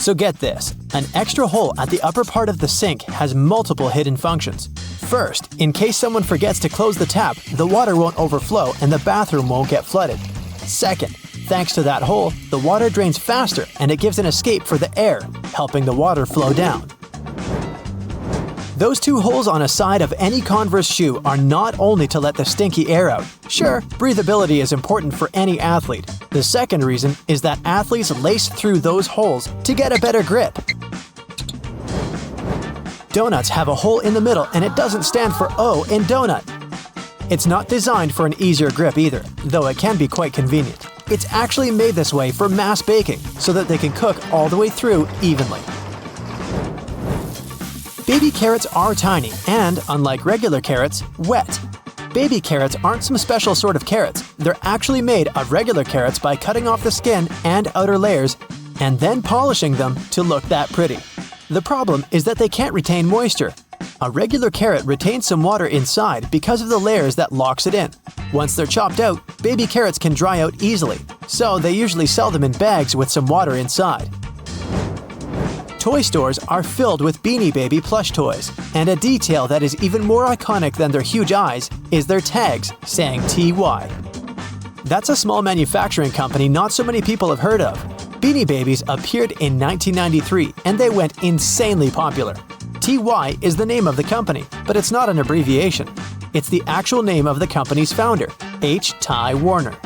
So get this, an extra hole at the upper part of the sink has multiple hidden functions. First, in case someone forgets to close the tap, the water won't overflow and the bathroom won't get flooded. Second, thanks to that hole, the water drains faster and it gives an escape for the air, helping the water flow down. Those two holes on a side of any Converse shoe are not only to let the stinky air out. Sure, breathability is important for any athlete. The second reason is that athletes lace through those holes to get a better grip. Donuts have a hole in the middle and it doesn't stand for O in donut. It's not designed for an easier grip either, though it can be quite convenient. It's actually made this way for mass baking, so that they can cook all the way through evenly. Baby carrots are tiny and, unlike regular carrots, wet. Baby carrots aren't some special sort of carrots. They're actually made of regular carrots by cutting off the skin and outer layers and then polishing them to look that pretty. The problem is that they can't retain moisture. A regular carrot retains some water inside because of the layers that locks it in. Once they're chopped out, baby carrots can dry out easily, so they usually sell them in bags with some water inside. Toy stores are filled with Beanie Baby plush toys, and a detail that is even more iconic than their huge eyes is their tags saying TY. That's a small manufacturing company not so many people have heard of. Beanie Babies appeared in 1993 and they went insanely popular. TY is the name of the company, but it's not an abbreviation. It's the actual name of the company's founder, H. Ty Warner.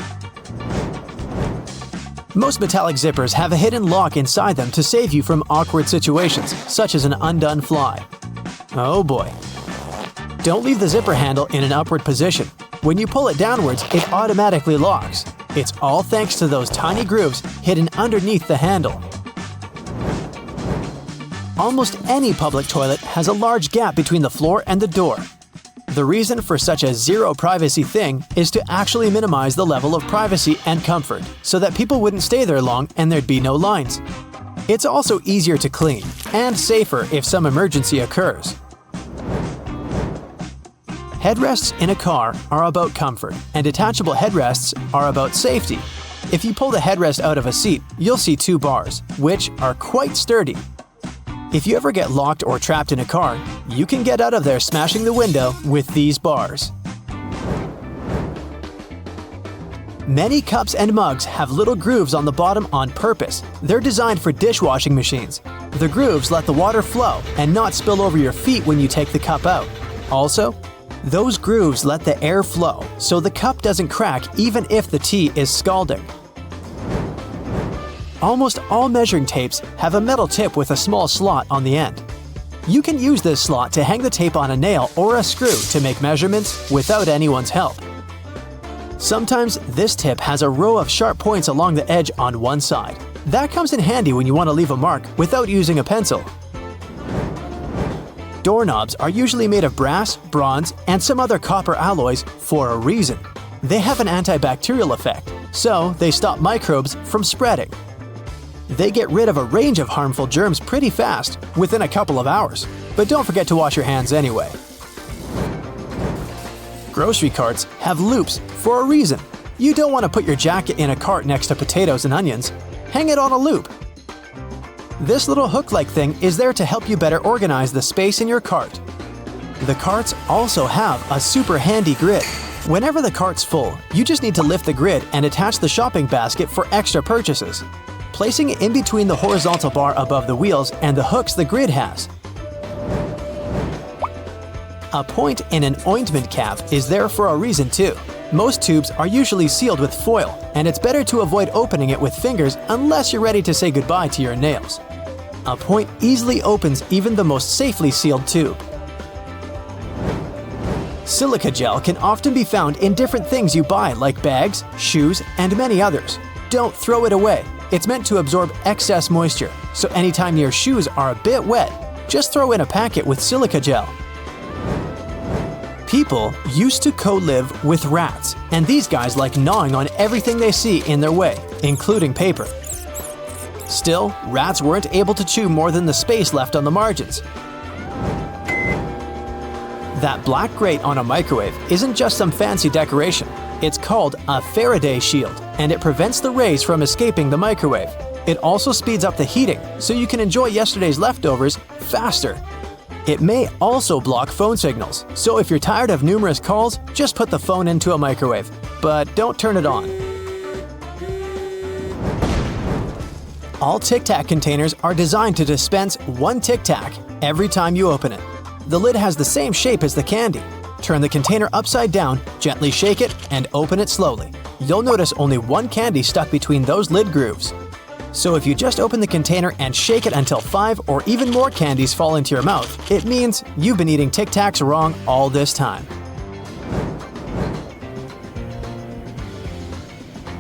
Most metallic zippers have a hidden lock inside them to save you from awkward situations, such as an undone fly. Oh boy. Don't leave the zipper handle in an upward position. When you pull it downwards, it automatically locks. It's all thanks to those tiny grooves hidden underneath the handle. Almost any public toilet has a large gap between the floor and the door. The reason for such a zero privacy thing is to actually minimize the level of privacy and comfort, so that people wouldn't stay there long and there'd be no lines. It's also easier to clean, and safer if some emergency occurs. Headrests in a car are about comfort, and detachable headrests are about safety. If you pull the headrest out of a seat, you'll see two bars, which are quite sturdy. If you ever get locked or trapped in a car, you can get out of there smashing the window with these bars. Many cups and mugs have little grooves on the bottom on purpose. They're designed for dishwashing machines. The grooves let the water flow and not spill over your feet when you take the cup out. Also, those grooves let the air flow, so the cup doesn't crack even if the tea is scalding. Almost all measuring tapes have a metal tip with a small slot on the end. You can use this slot to hang the tape on a nail or a screw to make measurements without anyone's help. Sometimes this tip has a row of sharp points along the edge on one side. That comes in handy when you want to leave a mark without using a pencil. Doorknobs are usually made of brass, bronze, and some other copper alloys for a reason. They have an antibacterial effect, so they stop microbes from spreading. They get rid of a range of harmful germs pretty fast, within a couple of hours. But don't forget to wash your hands anyway. Grocery carts have loops for a reason. You don't want to put your jacket in a cart next to potatoes and onions. Hang it on a loop. This little hook-like thing is there to help you better organize the space in your cart. The carts also have a super handy grid. Whenever the cart's full, you just need to lift the grid and attach the shopping basket for extra purchases, placing it in between the horizontal bar above the wheels and the hooks the grid has. A point in an ointment cap is there for a reason too. Most tubes are usually sealed with foil, and it's better to avoid opening it with fingers unless you're ready to say goodbye to your nails. A point easily opens even the most safely sealed tube. Silica gel can often be found in different things you buy, like bags, shoes, and many others. Don't throw it away. It's meant to absorb excess moisture, so anytime your shoes are a bit wet, just throw in a packet with silica gel. People used to co-live with rats, and these guys like gnawing on everything they see in their way, including paper. Still, rats weren't able to chew more than the space left on the margins. That black grate on a microwave isn't just some fancy decoration. It's called a Faraday shield, and it prevents the rays from escaping the microwave. It also speeds up the heating, so you can enjoy yesterday's leftovers faster. It may also block phone signals, so if you're tired of numerous calls, just put the phone into a microwave. But don't turn it on. All Tic Tac containers are designed to dispense one Tic Tac every time you open it. The lid has the same shape as the candy. Turn the container upside down, gently shake it, and open it slowly. You'll notice only one candy stuck between those lid grooves. So if you just open the container and shake it until 5 or even more candies fall into your mouth, it means you've been eating Tic Tacs wrong all this time.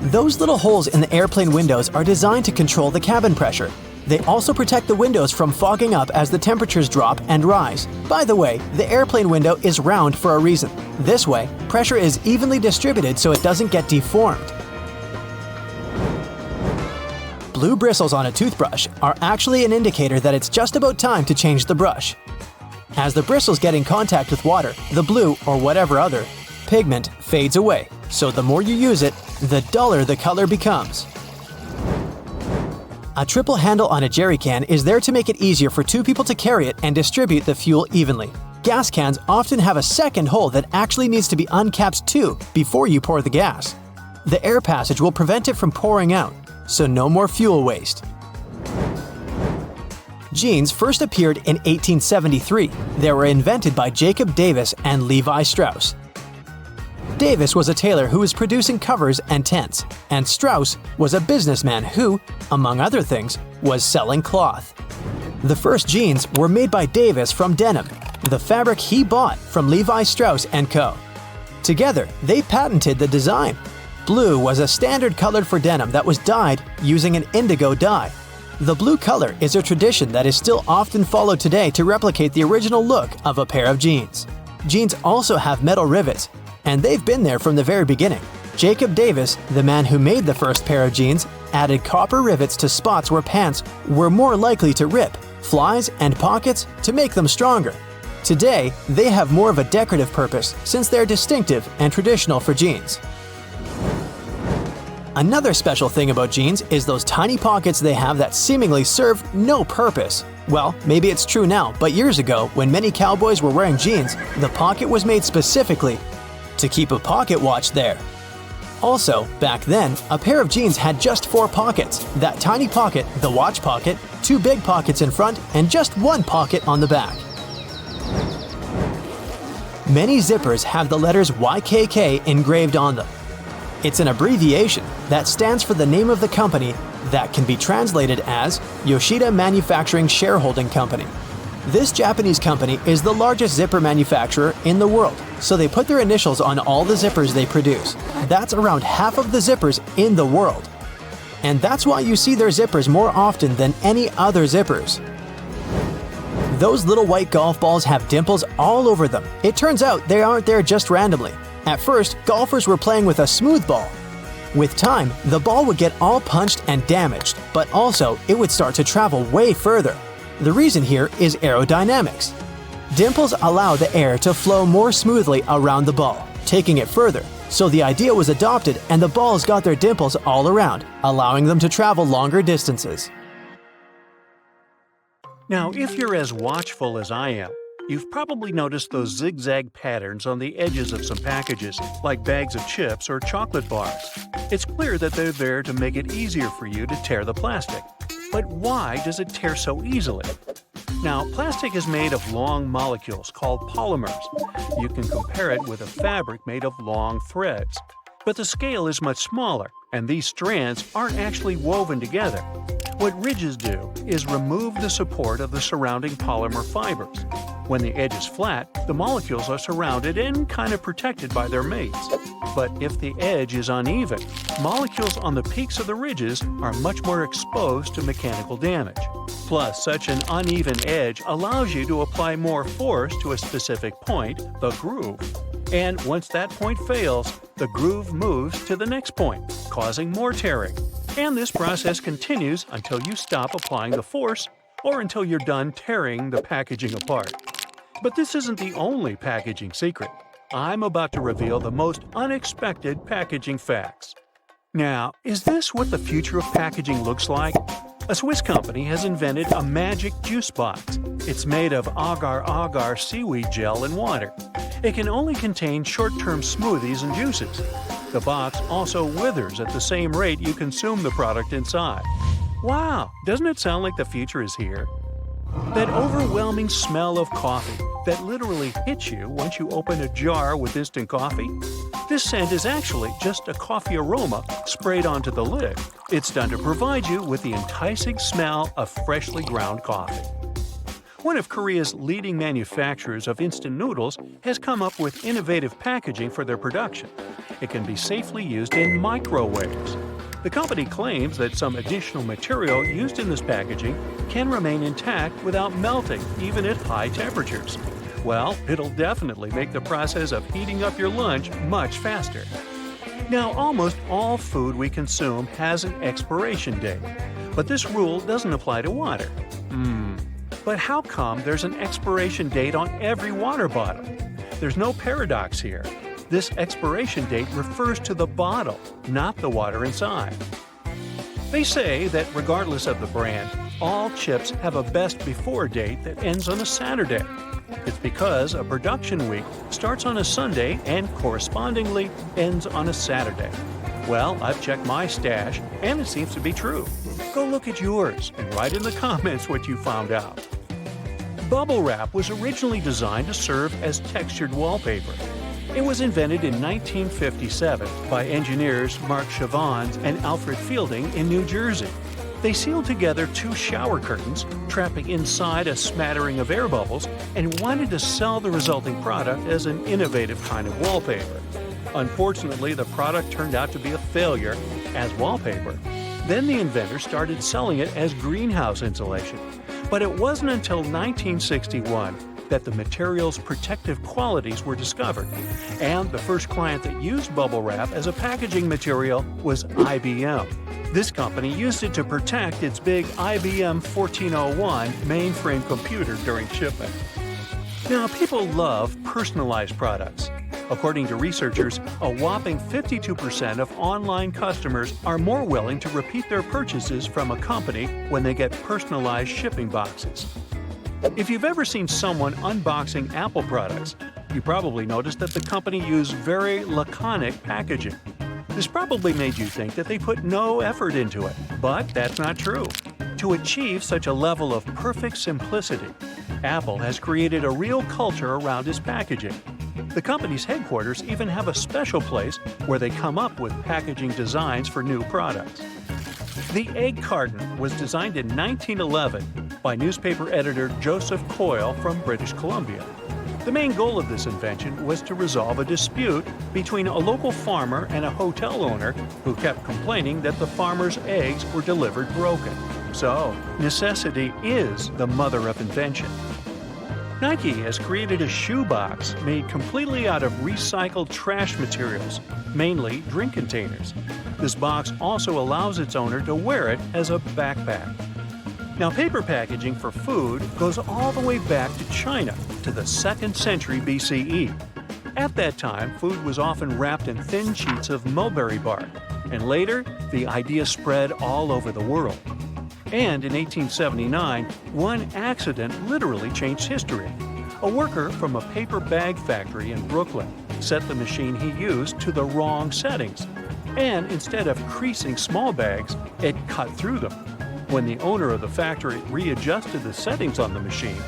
Those little holes in the airplane windows are designed to control the cabin pressure. They also protect the windows from fogging up as the temperatures drop and rise. By the way, the airplane window is round for a reason. This way, pressure is evenly distributed so it doesn't get deformed. Blue bristles on a toothbrush are actually an indicator that it's just about time to change the brush. As the bristles get in contact with water, the blue, or whatever other, pigment fades away, so the more you use it, the duller the color becomes. A triple handle on a jerry can is there to make it easier for two people to carry it and distribute the fuel evenly. Gas cans often have a second hole that actually needs to be uncapped too before you pour the gas. The air passage will prevent it from pouring out, so no more fuel waste. Jeans first appeared in 1873. They were invented by Jacob Davis and Levi Strauss. Davis was a tailor who was producing covers and tents, and Strauss was a businessman who, among other things, was selling cloth. The first jeans were made by Davis from denim, the fabric he bought from Levi Strauss & Co. Together, they patented the design. Blue was a standard color for denim that was dyed using an indigo dye. The blue color is a tradition that is still often followed today to replicate the original look of a pair of jeans. Jeans also have metal rivets, and they've been there from the very beginning. Jacob Davis, the man who made the first pair of jeans, added copper rivets to spots where pants were more likely to rip, flies, and pockets to make them stronger. Today, they have more of a decorative purpose since they're distinctive and traditional for jeans. Another special thing about jeans is those tiny pockets they have that seemingly serve no purpose. Well, maybe it's true now, but years ago, when many cowboys were wearing jeans, the pocket was made specifically to keep a pocket watch there. Also, back then, a pair of jeans had just 4 pockets. That tiny pocket, the watch pocket, 2 big pockets in front, and just 1 pocket on the back. Many zippers have the letters YKK engraved on them. It's an abbreviation that stands for the name of the company that can be translated as Yoshida Manufacturing Shareholding Company. This Japanese company is the largest zipper manufacturer in the world, so they put their initials on all the zippers they produce. That's around half of the zippers in the world. And that's why you see their zippers more often than any other zippers. Those little white golf balls have dimples all over them. It turns out they aren't there just randomly. At first, golfers were playing with a smooth ball. With time, the ball would get all punched and damaged, but also it would start to travel way further. The reason here is aerodynamics. Dimples allow the air to flow more smoothly around the ball, taking it further. So the idea was adopted and the balls got their dimples all around, allowing them to travel longer distances. Now, if you're as watchful as I am, you've probably noticed those zigzag patterns on the edges of some packages, like bags of chips or chocolate bars. It's clear that they're there to make it easier for you to tear the plastic. But why does it tear so easily? Now, plastic is made of long molecules called polymers. You can compare it with a fabric made of long threads. But the scale is much smaller, and these strands aren't actually woven together. What ridges do is remove the support of the surrounding polymer fibers. When the edge is flat, the molecules are surrounded and kind of protected by their mates. But if the edge is uneven, molecules on the peaks of the ridges are much more exposed to mechanical damage. Plus, such an uneven edge allows you to apply more force to a specific point, the groove. And once that point fails, the groove moves to the next point, causing more tearing. And this process continues until you stop applying the force or until you're done tearing the packaging apart. But this isn't the only packaging secret. I'm about to reveal the most unexpected packaging facts. Now, is this what the future of packaging looks like? A Swiss company has invented a magic juice box. It's made of agar-agar seaweed gel and water. It can only contain short-term smoothies and juices. The box also withers at the same rate you consume the product inside. Wow, doesn't it sound like the future is here? That overwhelming smell of coffee that literally hits you once you open a jar with instant coffee? This scent is actually just a coffee aroma sprayed onto the lid. It's done to provide you with the enticing smell of freshly ground coffee. One of Korea's leading manufacturers of instant noodles has come up with innovative packaging for their production. It can be safely used in microwaves. The company claims that some additional material used in this packaging can remain intact without melting, even at high temperatures. Well, it'll definitely make the process of heating up your lunch much faster. Now, almost all food we consume has an expiration date, but this rule doesn't apply to water. But how come there's an expiration date on every water bottle? There's no paradox here. This expiration date refers to the bottle, not the water inside. They say that regardless of the brand, all chips have a best before date that ends on a Saturday. It's because a production week starts on a Sunday and correspondingly ends on a Saturday. Well, I've checked my stash, and it seems to be true. Go look at yours and write in the comments what you found out. Bubble wrap was originally designed to serve as textured wallpaper. It was invented in 1957 by engineers Mark Chavons and Alfred Fielding in New Jersey. They sealed together two shower curtains, trapping inside a smattering of air bubbles, and wanted to sell the resulting product as an innovative kind of wallpaper. Unfortunately, the product turned out to be a failure as wallpaper. Then the inventor started selling it as greenhouse insulation. But it wasn't until 1961 that the material's protective qualities were discovered, and the first client that used bubble wrap as a packaging material was IBM. This company used it to protect its big IBM 1401 mainframe computer during shipment. Now, people love personalized products. According to researchers, a whopping 52% of online customers are more willing to repeat their purchases from a company when they get personalized shipping boxes. If you've ever seen someone unboxing Apple products, you probably noticed that the company used very laconic packaging. This probably made you think that they put no effort into it, but that's not true. To achieve such a level of perfect simplicity, Apple has created a real culture around its packaging. The company's headquarters even have a special place where they come up with packaging designs for new products. The egg carton was designed in 1911 by newspaper editor Joseph Coyle from British Columbia. The main goal of this invention was to resolve a dispute between a local farmer and a hotel owner who kept complaining that the farmer's eggs were delivered broken. So, necessity is the mother of invention. Nike has created a shoebox made completely out of recycled trash materials, mainly drink containers. This box also allows its owner to wear it as a backpack. Now, paper packaging for food goes all the way back to China, to the 2nd century BCE. At that time, food was often wrapped in thin sheets of mulberry bark, and later, the idea spread all over the world. And in 1879, one accident literally changed history. A worker from a paper bag factory in Brooklyn set the machine he used to the wrong settings, and instead of creasing small bags, it cut through them. When the owner of the factory readjusted the settings on the machine,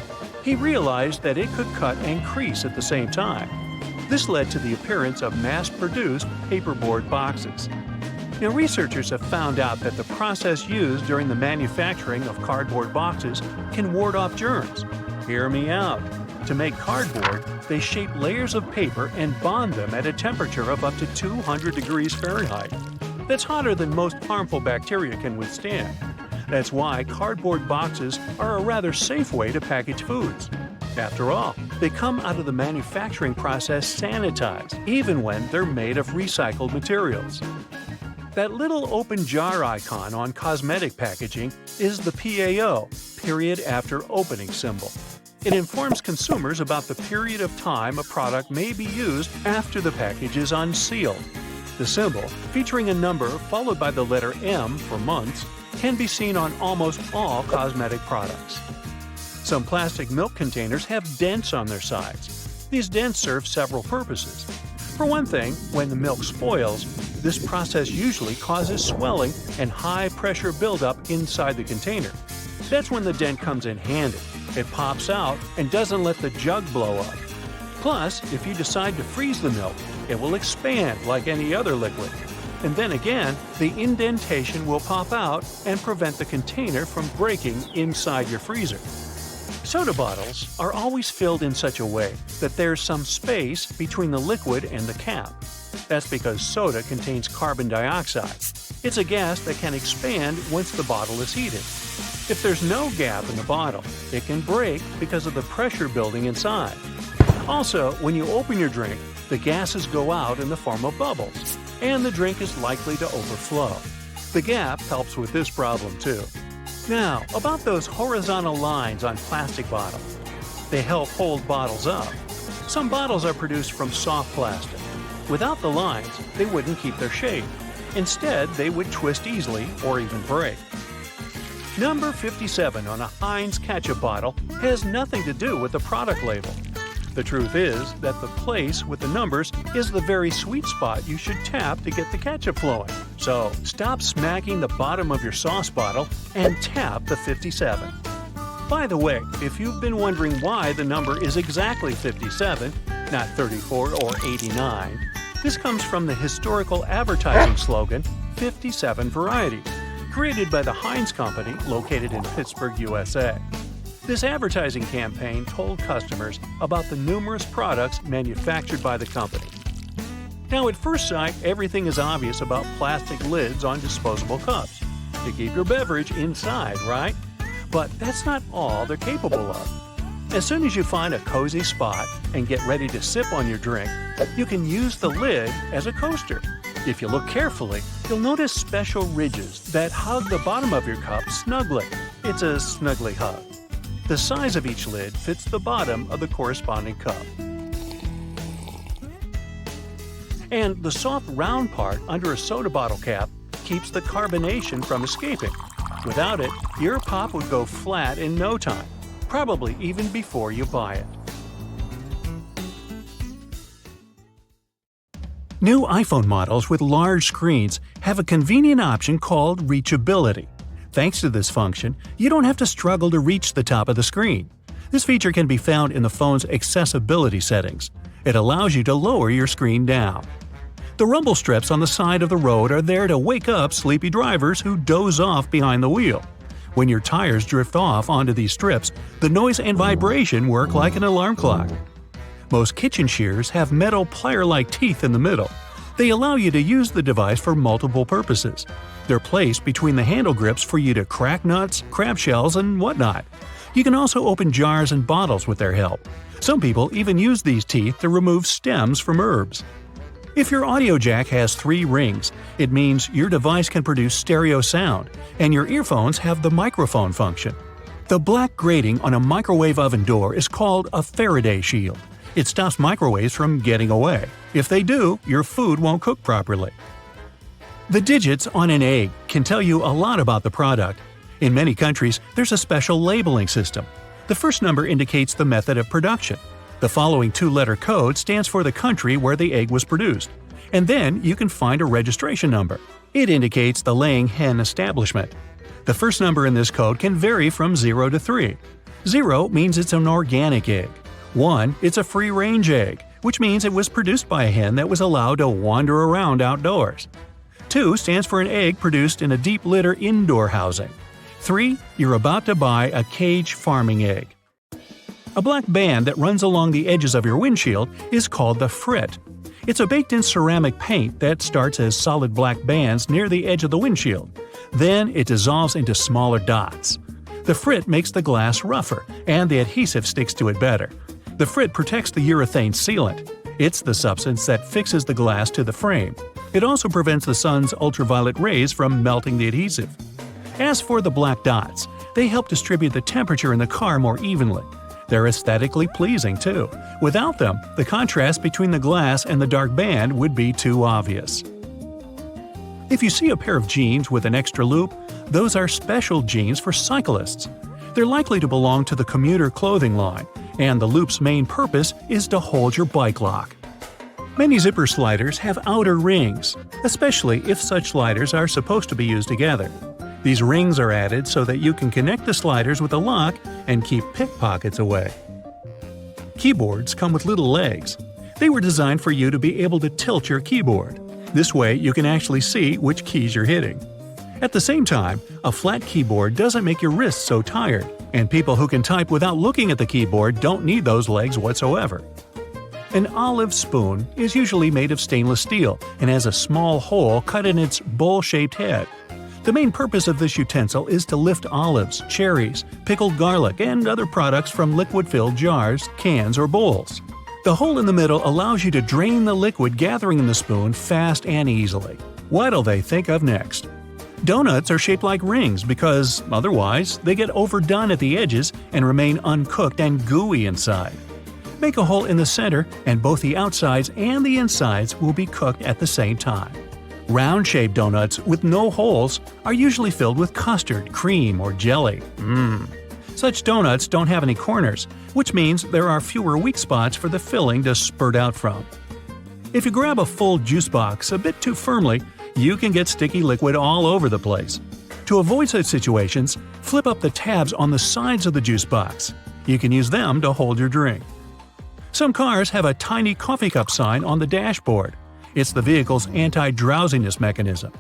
he realized that it could cut and crease at the same time. This led to the appearance of mass-produced paperboard boxes. Now, researchers have found out that the process used during the manufacturing of cardboard boxes can ward off germs. Hear me out. To make cardboard, they shape layers of paper and bond them at a temperature of up to 200 degrees Fahrenheit. That's hotter than most harmful bacteria can withstand. That's why cardboard boxes are a rather safe way to package foods. After all, they come out of the manufacturing process sanitized, even when they're made of recycled materials. That little open jar icon on cosmetic packaging is the PAO, period after opening symbol. It informs consumers about the period of time a product may be used after the package is unsealed. The symbol, featuring a number followed by the letter M for months, can be seen on almost all cosmetic products. Some plastic milk containers have dents on their sides. These dents serve several purposes. For one thing, when the milk spoils, this process usually causes swelling and high-pressure buildup inside the container. That's when the dent comes in handy. It pops out and doesn't let the jug blow up. Plus, if you decide to freeze the milk, it will expand like any other liquid. And then again, the indentation will pop out and prevent the container from breaking inside your freezer. Soda bottles are always filled in such a way that there's some space between the liquid and the cap. That's because soda contains carbon dioxide. It's a gas that can expand once the bottle is heated. If there's no gap in the bottle, it can break because of the pressure building inside. Also, when you open your drink, the gases go out in the form of bubbles, and the drink is likely to overflow. The gap helps with this problem too. Now, about those horizontal lines on plastic bottles. They help hold bottles up. Some bottles are produced from soft plastic. Without the lines, they wouldn't keep their shape. Instead, they would twist easily or even break. Number 57 on a Heinz ketchup bottle has nothing to do with the product label. The truth is that the place with the numbers is the very sweet spot you should tap to get the ketchup flowing. So stop smacking the bottom of your sauce bottle and tap the 57. By the way, if you've been wondering why the number is exactly 57, not 34 or 89, this comes from the historical advertising slogan, 57 Variety, created by the Heinz Company located in Pittsburgh, USA. This advertising campaign told customers about the numerous products manufactured by the company. Now, at first sight, everything is obvious about plastic lids on disposable cups to keep your beverage inside, right? But that's not all they're capable of. As soon as you find a cozy spot and get ready to sip on your drink, you can use the lid as a coaster. If you look carefully, you'll notice special ridges that hug the bottom of your cup snugly. It's a snuggly hug. The size of each lid fits the bottom of the corresponding cup. And the soft round part under a soda bottle cap keeps the carbonation from escaping. Without it, your pop would go flat in no time, probably even before you buy it. New iPhone models with large screens have a convenient option called reachability. Thanks to this function, you don't have to struggle to reach the top of the screen. This feature can be found in the phone's accessibility settings. It allows you to lower your screen down. The rumble strips on the side of the road are there to wake up sleepy drivers who doze off behind the wheel. When your tires drift off onto these strips, the noise and vibration work like an alarm clock. Most kitchen shears have metal plier-like teeth in the middle. They allow you to use the device for multiple purposes. They're placed between the handle grips for you to crack nuts, crab shells, and whatnot. You can also open jars and bottles with their help. Some people even use these teeth to remove stems from herbs. If your audio jack has 3 rings, it means your device can produce stereo sound, and your earphones have the microphone function. The black grating on a microwave oven door is called a Faraday shield. It stops microwaves from getting away. If they do, your food won't cook properly. The digits on an egg can tell you a lot about the product. In many countries, there's a special labeling system. The first number indicates the method of production. The following 2-letter code stands for the country where the egg was produced. And then you can find a registration number. It indicates the laying hen establishment. The first number in this code can vary from 0 to 3. 0 means it's an organic egg. 1, it's a free-range egg, which means it was produced by a hen that was allowed to wander around outdoors. 2 stands for an egg produced in a deep litter indoor housing. 3, you're about to buy a cage farming egg. A black band that runs along the edges of your windshield is called the frit. It's a baked-in ceramic paint that starts as solid black bands near the edge of the windshield. Then it dissolves into smaller dots. The frit makes the glass rougher, and the adhesive sticks to it better. The frit protects the urethane sealant. It's the substance that fixes the glass to the frame. It also prevents the sun's ultraviolet rays from melting the adhesive. As for the black dots, they help distribute the temperature in the car more evenly. They're aesthetically pleasing, too. Without them, the contrast between the glass and the dark band would be too obvious. If you see a pair of jeans with an extra loop, those are special jeans for cyclists. They're likely to belong to the commuter clothing line, and the loop's main purpose is to hold your bike lock. Many zipper sliders have outer rings, especially if such sliders are supposed to be used together. These rings are added so that you can connect the sliders with a lock and keep pickpockets away. Keyboards come with little legs. They were designed for you to be able to tilt your keyboard. This way you can actually see which keys you're hitting. At the same time, a flat keyboard doesn't make your wrists so tired, and people who can type without looking at the keyboard don't need those legs whatsoever. An olive spoon is usually made of stainless steel and has a small hole cut in its bowl-shaped head. The main purpose of this utensil is to lift olives, cherries, pickled garlic, and other products from liquid-filled jars, cans, or bowls. The hole in the middle allows you to drain the liquid gathering in the spoon fast and easily. What'll they think of next? Donuts are shaped like rings because, otherwise, they get overdone at the edges and remain uncooked and gooey inside. Make a hole in the center, and both the outsides and the insides will be cooked at the same time. Round-shaped donuts with no holes are usually filled with custard, cream, or jelly. Such donuts don't have any corners, which means there are fewer weak spots for the filling to spurt out from. If you grab a full juice box a bit too firmly, you can get sticky liquid all over the place. To avoid such situations, flip up the tabs on the sides of the juice box. You can use them to hold your drink. Some cars have a tiny coffee cup sign on the dashboard. It's the vehicle's anti-drowsiness mechanism.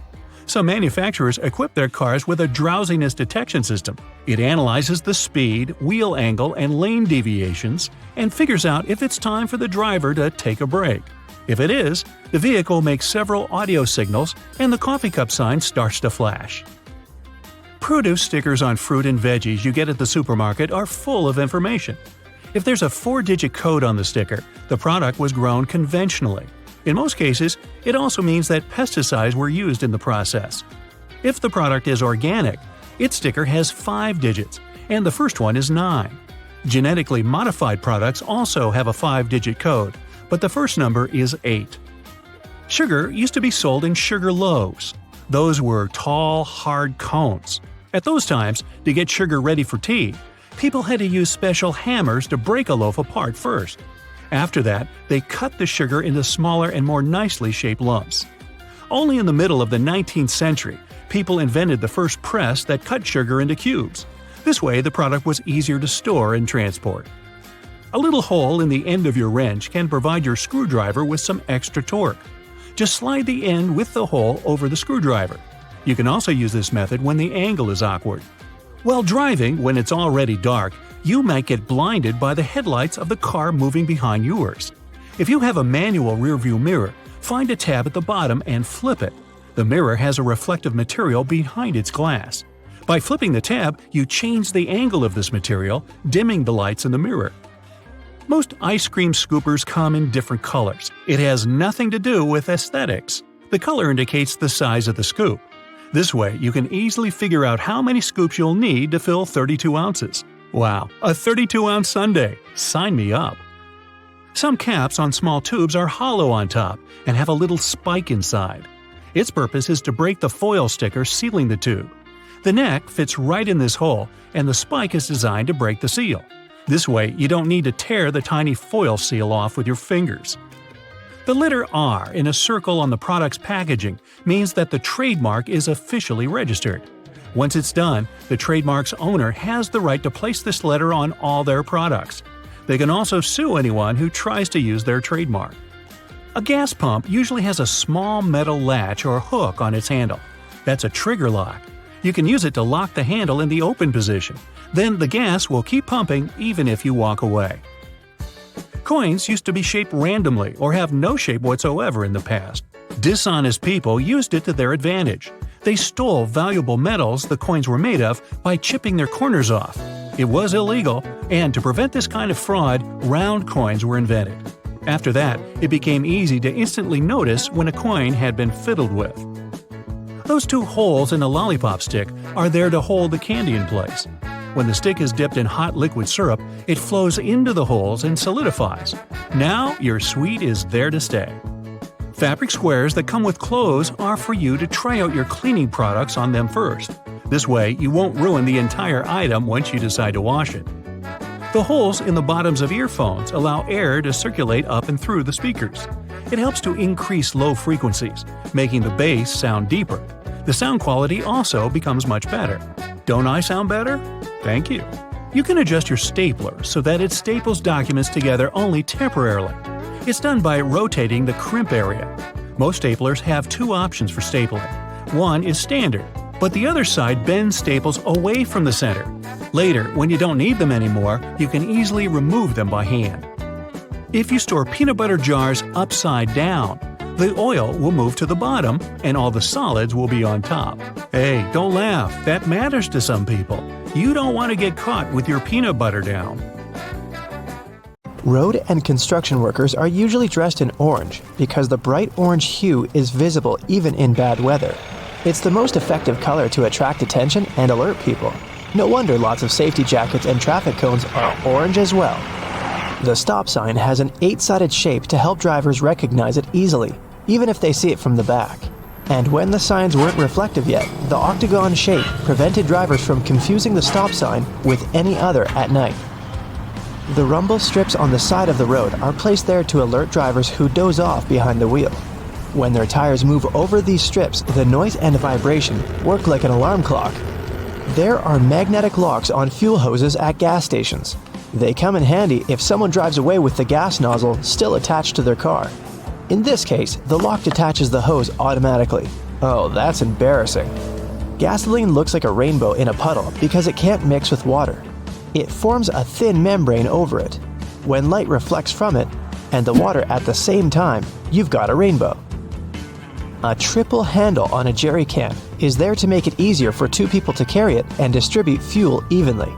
Some manufacturers equip their cars with a drowsiness detection system. It analyzes the speed, wheel angle, and lane deviations and figures out if it's time for the driver to take a break. If it is, the vehicle makes several audio signals and the coffee cup sign starts to flash. Produce stickers on fruit and veggies you get at the supermarket are full of information. If there's a 4-digit code on the sticker, the product was grown conventionally. In most cases, it also means that pesticides were used in the process. If the product is organic, its sticker has 5 digits, and the first one is 9. Genetically modified products also have a 5-digit code, but the first number is 8. Sugar used to be sold in sugar loaves. Those were tall, hard cones. At those times, to get sugar ready for tea, people had to use special hammers to break a loaf apart first. After that, they cut the sugar into smaller and more nicely shaped lumps. Only in the middle of the 19th century, people invented the first press that cut sugar into cubes. This way, the product was easier to store and transport. A little hole in the end of your wrench can provide your screwdriver with some extra torque. Just slide the end with the hole over the screwdriver. You can also use this method when the angle is awkward. While driving, when it's already dark, you might get blinded by the headlights of the car moving behind yours. If you have a manual rearview mirror, find a tab at the bottom and flip it. The mirror has a reflective material behind its glass. By flipping the tab, you change the angle of this material, dimming the lights in the mirror. Most ice cream scoopers come in different colors. It has nothing to do with aesthetics. The color indicates the size of the scoop. This way, you can easily figure out how many scoops you'll need to fill 32 ounces. Wow, a 32-ounce sundae! Sign me up! Some caps on small tubes are hollow on top and have a little spike inside. Its purpose is to break the foil sticker sealing the tube. The neck fits right in this hole, and the spike is designed to break the seal. This way, you don't need to tear the tiny foil seal off with your fingers. The letter R in a circle on the product's packaging means that the trademark is officially registered. Once it's done, the trademark's owner has the right to place this letter on all their products. They can also sue anyone who tries to use their trademark. A gas pump usually has a small metal latch or hook on its handle. That's a trigger lock. You can use it to lock the handle in the open position. Then the gas will keep pumping even if you walk away. Coins used to be shaped randomly or have no shape whatsoever in the past. Dishonest people used it to their advantage. They stole valuable metals the coins were made of by chipping their corners off. It was illegal, and to prevent this kind of fraud, round coins were invented. After that, it became easy to instantly notice when a coin had been fiddled with. Those 2 holes in a lollipop stick are there to hold the candy in place. When the stick is dipped in hot liquid syrup, it flows into the holes and solidifies. Now your sweet is there to stay. Fabric squares that come with clothes are for you to try out your cleaning products on them first. This way, you won't ruin the entire item once you decide to wash it. The holes in the bottoms of earphones allow air to circulate up and through the speakers. It helps to increase low frequencies, making the bass sound deeper. The sound quality also becomes much better. Don't I sound better? Thank you. You can adjust your stapler so that it staples documents together only temporarily. It's done by rotating the crimp area. Most staplers have two options for stapling. One is standard, but the other side bends staples away from the center. Later, when you don't need them anymore, you can easily remove them by hand. If you store peanut butter jars upside down, the oil will move to the bottom and all the solids will be on top. Hey, don't laugh, that matters to some people. You don't want to get caught with your peanut butter down. Road and construction workers are usually dressed in orange because the bright orange hue is visible even in bad weather. It's the most effective color to attract attention and alert people. No wonder lots of safety jackets and traffic cones are orange as well. The stop sign has an 8-sided shape to help drivers recognize it easily, even if they see it from the back. And when the signs weren't reflective yet, the octagon shape prevented drivers from confusing the stop sign with any other at night. The rumble strips on the side of the road are placed there to alert drivers who doze off behind the wheel. When their tires move over these strips, the noise and vibration work like an alarm clock. There are magnetic locks on fuel hoses at gas stations. They come in handy if someone drives away with the gas nozzle still attached to their car. In this case, the lock detaches the hose automatically. Oh, that's embarrassing. Gasoline looks like a rainbow in a puddle because it can't mix with water. It forms a thin membrane over it. When light reflects from it and the water at the same time, you've got a rainbow. A triple handle on a jerry can is there to make it easier for two people to carry it and distribute fuel evenly.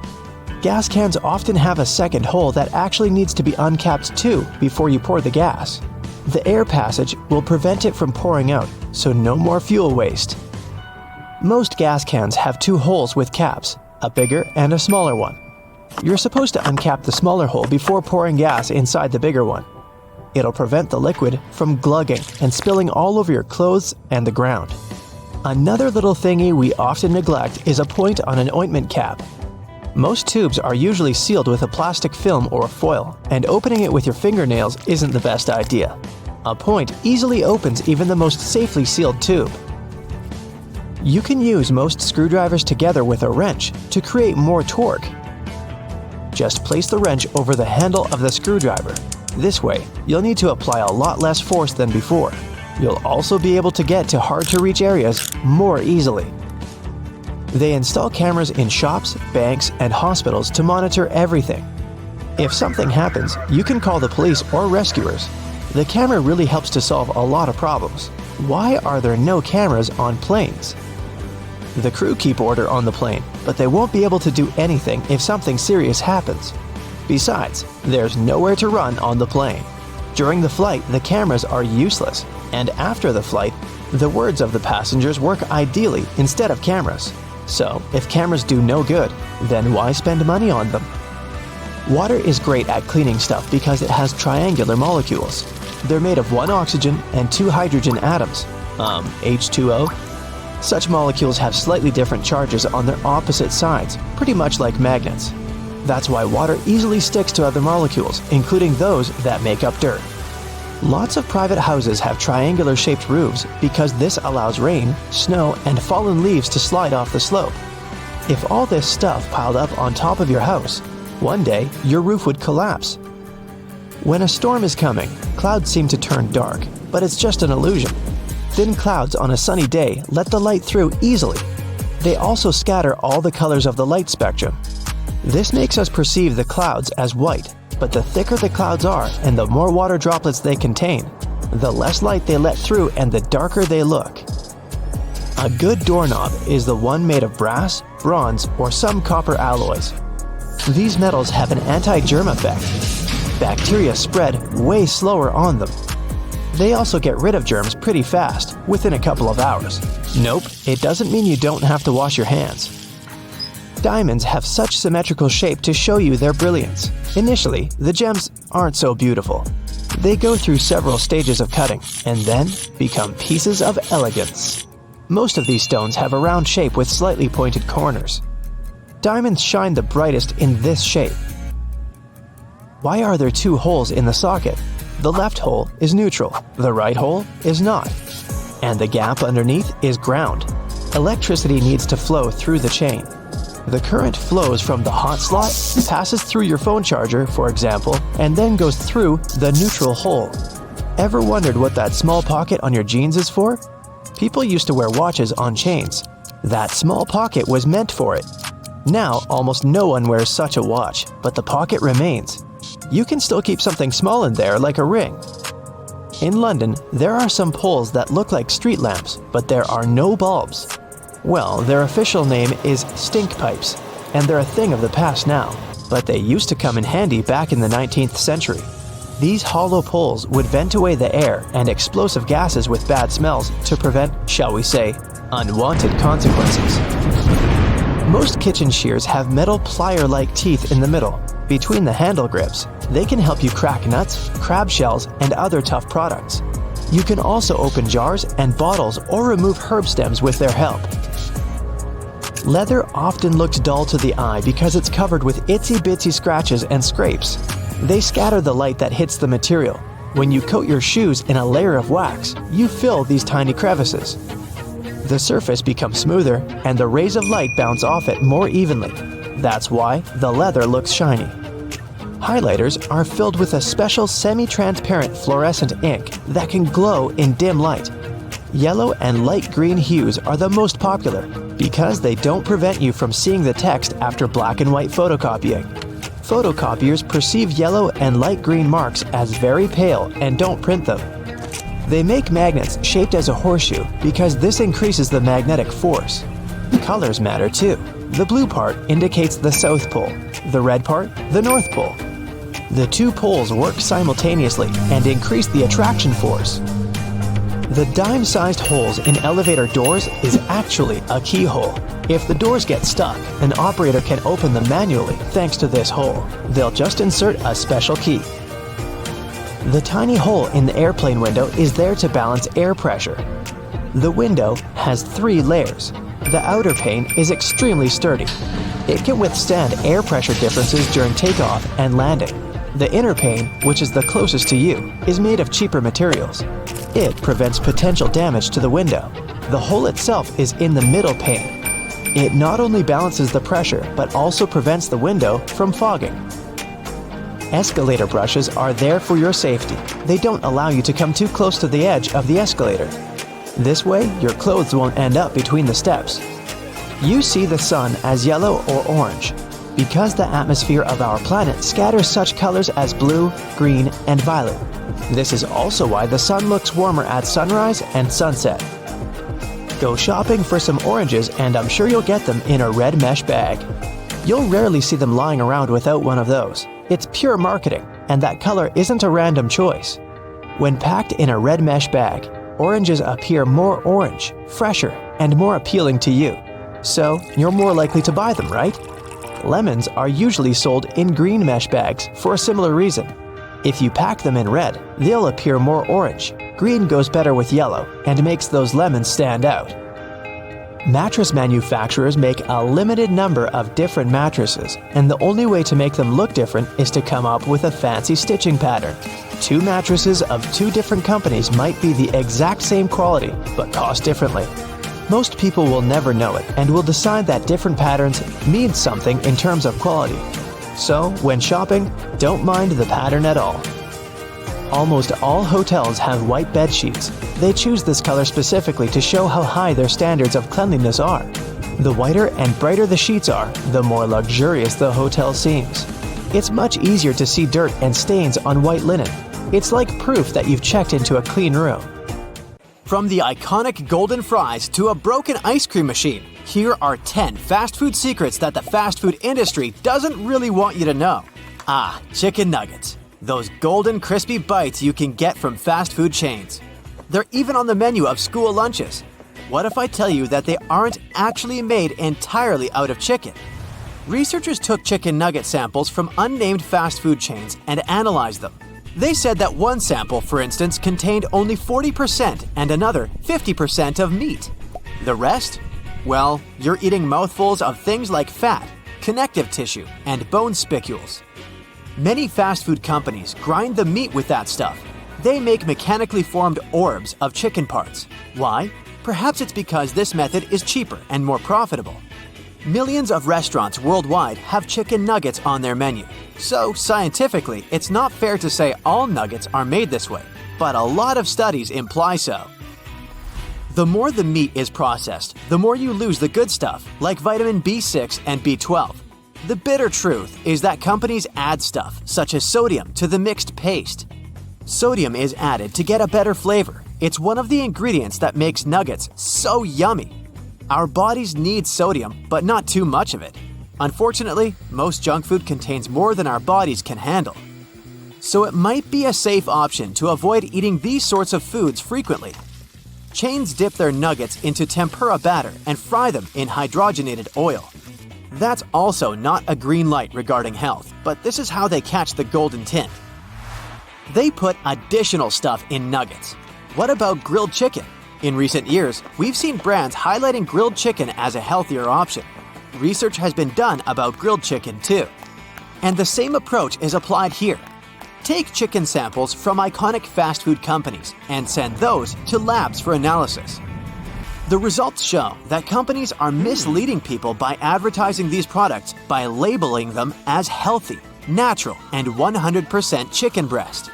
Gas cans often have a second hole that actually needs to be uncapped too before you pour the gas. The air passage will prevent it from pouring out, so no more fuel waste. Most gas cans have two holes with caps, a bigger and a smaller one. You're supposed to uncap the smaller hole before pouring gas inside the bigger one. It'll prevent the liquid from glugging and spilling all over your clothes and the ground. Another little thingy we often neglect is a point on an ointment cap. Most tubes are usually sealed with a plastic film or foil, and opening it with your fingernails isn't the best idea. A point easily opens even the most safely sealed tube. You can use most screwdrivers together with a wrench to create more torque. Just place the wrench over the handle of the screwdriver. This way, you'll need to apply a lot less force than before. You'll also be able to get to hard-to-reach areas more easily. They install cameras in shops, banks, and hospitals to monitor everything. If something happens, you can call the police or rescuers. The camera really helps to solve a lot of problems. Why are there no cameras on planes? The crew keep order on the plane, but they won't be able to do anything if something serious happens. Besides, there's nowhere to run on the plane. During the flight, the cameras are useless, and after the flight, the words of the passengers work ideally instead of cameras. So, if cameras do no good, then why spend money on them? Water is great at cleaning stuff because it has triangular molecules. They're made of one oxygen and two hydrogen atoms. H2O? Such molecules have slightly different charges on their opposite sides, pretty much like magnets. That's why water easily sticks to other molecules, including those that make up dirt. Lots of private houses have triangular-shaped roofs because this allows rain, snow, and fallen leaves to slide off the slope. If all this stuff piled up on top of your house, one day your roof would collapse. When a storm is coming, clouds seem to turn dark, but it's just an illusion. Thin clouds on a sunny day let the light through easily. They also scatter all the colors of the light spectrum. This makes us perceive the clouds as white, but the thicker the clouds are and the more water droplets they contain, the less light they let through and the darker they look. A good doorknob is the one made of brass, bronze, or some copper alloys. These metals have an anti-germ effect. Bacteria spread way slower on them. They also get rid of germs pretty fast, within a couple of hours. Nope, it doesn't mean you don't have to wash your hands. Diamonds have such symmetrical shape to show you their brilliance. Initially, the gems aren't so beautiful. They go through several stages of cutting and then become pieces of elegance. Most of these stones have a round shape with slightly pointed corners. Diamonds shine the brightest in this shape. Why are there two holes in the socket? The left hole is neutral, the right hole is not, and the gap underneath is ground. Electricity needs to flow through the chain. The current flows from the hot slot, passes through your phone charger, for example, and then goes through the neutral hole. Ever wondered what that small pocket on your jeans is for? People used to wear watches on chains. That small pocket was meant for it. Now, almost no one wears such a watch, but the pocket remains. You can still keep something small in there, like a ring. In London, there are some poles that look like street lamps, but there are no bulbs. Well, their official name is stink pipes, and they're a thing of the past now, but they used to come in handy back in the 19th century. These hollow poles would vent away the air and explosive gases with bad smells to prevent, shall we say, unwanted consequences. Most kitchen shears have metal plier-like teeth in the middle, between the handle grips. They can help you crack nuts, crab shells, and other tough products. You can also open jars and bottles or remove herb stems with their help. Leather often looks dull to the eye because it's covered with itsy-bitsy scratches and scrapes. They scatter the light that hits the material. When you coat your shoes in a layer of wax, you fill these tiny crevices. The surface becomes smoother and the rays of light bounce off it more evenly. That's why the leather looks shiny. Highlighters are filled with a special semi-transparent fluorescent ink that can glow in dim light. Yellow and light green hues are the most popular because they don't prevent you from seeing the text after black and white photocopying. Photocopiers perceive yellow and light green marks as very pale and don't print them. They make magnets shaped as a horseshoe because this increases the magnetic force. Colors matter too. The blue part indicates the South Pole, the red part, the North Pole. The two poles work simultaneously and increase the attraction force. The dime-sized holes in elevator doors is actually a keyhole. If the doors get stuck, an operator can open them manually thanks to this hole. They'll just insert a special key. The tiny hole in the airplane window is there to balance air pressure. The window has 3 layers. The outer pane is extremely sturdy. It can withstand air pressure differences during takeoff and landing. The inner pane, which is the closest to you, is made of cheaper materials. It prevents potential damage to the window. The hole itself is in the middle pane. It not only balances the pressure, but also prevents the window from fogging. Escalator brushes are there for your safety. They don't allow you to come too close to the edge of the escalator. This way, your clothes won't end up between the steps. You see the sun as yellow or orange because the atmosphere of our planet scatters such colors as blue, green, and violet. This is also why the sun looks warmer at sunrise and sunset. Go shopping for some oranges and I'm sure you'll get them in a red mesh bag. You'll rarely see them lying around without one of those. It's pure marketing, and that color isn't a random choice. When packed in a red mesh bag, oranges appear more orange, fresher, and more appealing to you. So, you're more likely to buy them, right? Lemons are usually sold in green mesh bags for a similar reason. If you pack them in red, they'll appear more orange. Green goes better with yellow and makes those lemons stand out. Mattress manufacturers make a limited number of different mattresses, and the only way to make them look different is to come up with a fancy stitching pattern. 2 mattresses of 2 different companies might be the exact same quality, but cost differently. Most people will never know it and will decide that different patterns mean something in terms of quality. So, when shopping, don't mind the pattern at all. Almost all hotels have white bed sheets. They choose this color specifically to show how high their standards of cleanliness are. The whiter and brighter the sheets are, the more luxurious the hotel seems. It's much easier to see dirt and stains on white linen. It's like proof that you've checked into a clean room. From the iconic golden fries to a broken ice cream machine, here are 10 fast food secrets that the fast food industry doesn't really want you to know. Chicken nuggets. Those golden crispy bites you can get from fast food chains. They're even on the menu of school lunches. What if I tell you that they aren't actually made entirely out of chicken? Researchers took chicken nugget samples from unnamed fast food chains and analyzed them. They said that one sample, for instance, contained only 40% and another 50% of meat. The rest? Well, you're eating mouthfuls of things like fat, connective tissue, and bone spicules. Many fast food companies grind the meat with that stuff. They make mechanically formed orbs of chicken parts. Why? Perhaps it's because this method is cheaper and more profitable. Millions of restaurants worldwide have chicken nuggets on their menu. So, scientifically, it's not fair to say all nuggets are made this way, but a lot of studies imply so. The more the meat is processed, the more you lose the good stuff, like vitamin B6 and B12. The bitter truth is that companies add stuff, such as sodium, to the mixed paste. Sodium is added to get a better flavor. It's one of the ingredients that makes nuggets so yummy. Our bodies need sodium, but not too much of it. Unfortunately, most junk food contains more than our bodies can handle. So it might be a safe option to avoid eating these sorts of foods frequently. Chains dip their nuggets into tempura batter and fry them in hydrogenated oil. That's also not a green light regarding health, but this is how they catch the golden tint. They put additional stuff in nuggets. What about grilled chicken? In recent years, we've seen brands highlighting grilled chicken as a healthier option. Research has been done about grilled chicken too. And the same approach is applied here. Take chicken samples from iconic fast food companies and send those to labs for analysis. The results show that companies are misleading people by advertising these products by labeling them as healthy, natural, and 100% chicken breast.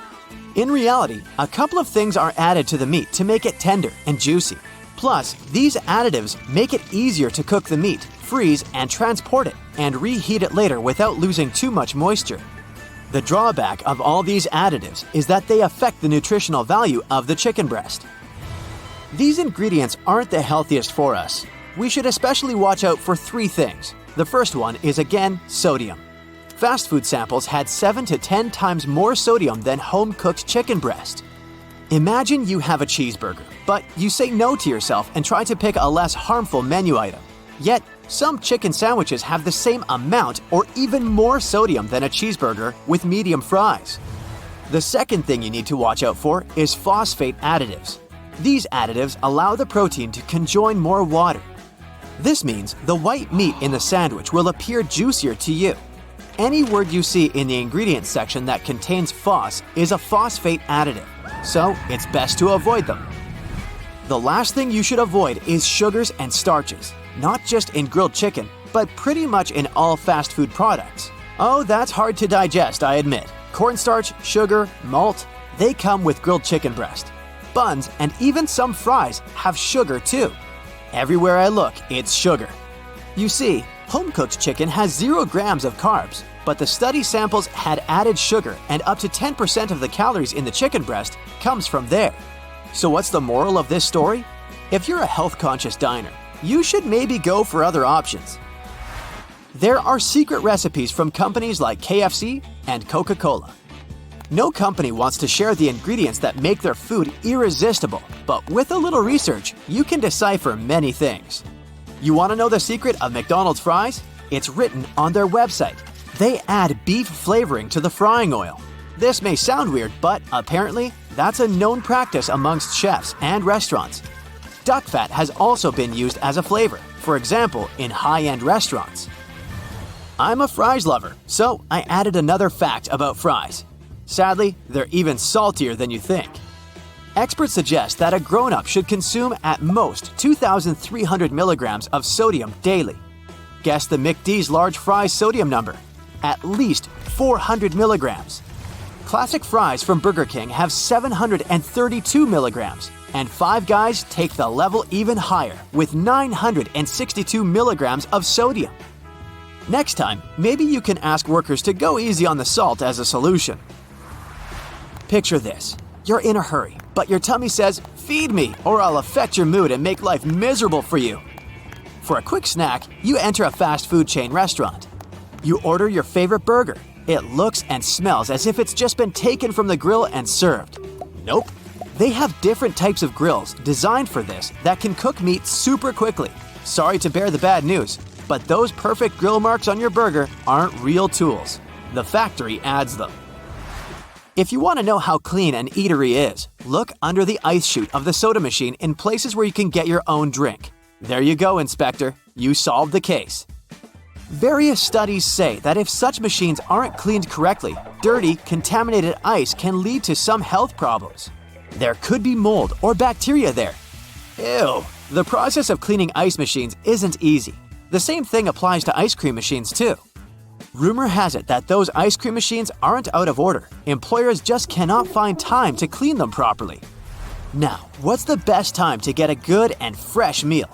In reality, a couple of things are added to the meat to make it tender and juicy. Plus, these additives make it easier to cook the meat, freeze and transport it, and reheat it later without losing too much moisture. The drawback of all these additives is that they affect the nutritional value of the chicken breast. These ingredients aren't the healthiest for us. We should especially watch out for 3 things. The first one is again sodium. Fast food samples had 7 to 10 times more sodium than home-cooked chicken breast. Imagine you have a cheeseburger, but you say no to yourself and try to pick a less harmful menu item. Yet, some chicken sandwiches have the same amount or even more sodium than a cheeseburger with medium fries. The second thing you need to watch out for is phosphate additives. These additives allow the protein to conjoin more water. This means the white meat in the sandwich will appear juicier to you. Any word you see in the ingredients section that contains phos is a phosphate additive, so it's best to avoid them. The last thing you should avoid is sugars and starches, not just in grilled chicken, but pretty much in all fast food products. Oh, that's hard to digest, I admit. Cornstarch, sugar, malt, they come with grilled chicken breast. Buns and even some fries have sugar too. Everywhere I look, it's sugar. You see, home-cooked chicken has 0 grams of carbs, but the study samples had added sugar and up to 10% of the calories in the chicken breast comes from there. So what's the moral of this story? If you're a health-conscious diner, you should maybe go for other options. There are secret recipes from companies like KFC and Coca-Cola. No company wants to share the ingredients that make their food irresistible, but with a little research, you can decipher many things. You want to know the secret of McDonald's fries? It's written on their website. They add beef flavoring to the frying oil. This may sound weird, but apparently, that's a known practice amongst chefs and restaurants. Duck fat has also been used as a flavor, for example, in high-end restaurants. I'm a fries lover, so I added another fact about fries. Sadly, they're even saltier than you think. Experts suggest that a grown-up should consume at most 2,300 milligrams of sodium daily. Guess the McD's large fries sodium number. At least 400 milligrams. Classic fries from Burger King have 732 milligrams, and Five Guys take the level even higher with 962 milligrams of sodium. Next time, maybe you can ask workers to go easy on the salt as a solution. Picture this. You're in a hurry, but your tummy says, "Feed me, or I'll affect your mood and make life miserable for you." For a quick snack, you enter a fast food chain restaurant. You order your favorite burger. It looks and smells as if it's just been taken from the grill and served. Nope. They have different types of grills designed for this that can cook meat super quickly. Sorry to bear the bad news, but those perfect grill marks on your burger aren't real tools. The factory adds them. If you want to know how clean an eatery is, look under the ice chute of the soda machine in places where you can get your own drink. There you go, Inspector. You solved the case. Various studies say that if such machines aren't cleaned correctly, dirty, contaminated ice can lead to some health problems. There could be mold or bacteria there. Ew! The process of cleaning ice machines isn't easy. The same thing applies to ice cream machines too. Rumor has it that those ice cream machines aren't out of order. Employers just cannot find time to clean them properly. Now, what's the best time to get a good and fresh meal?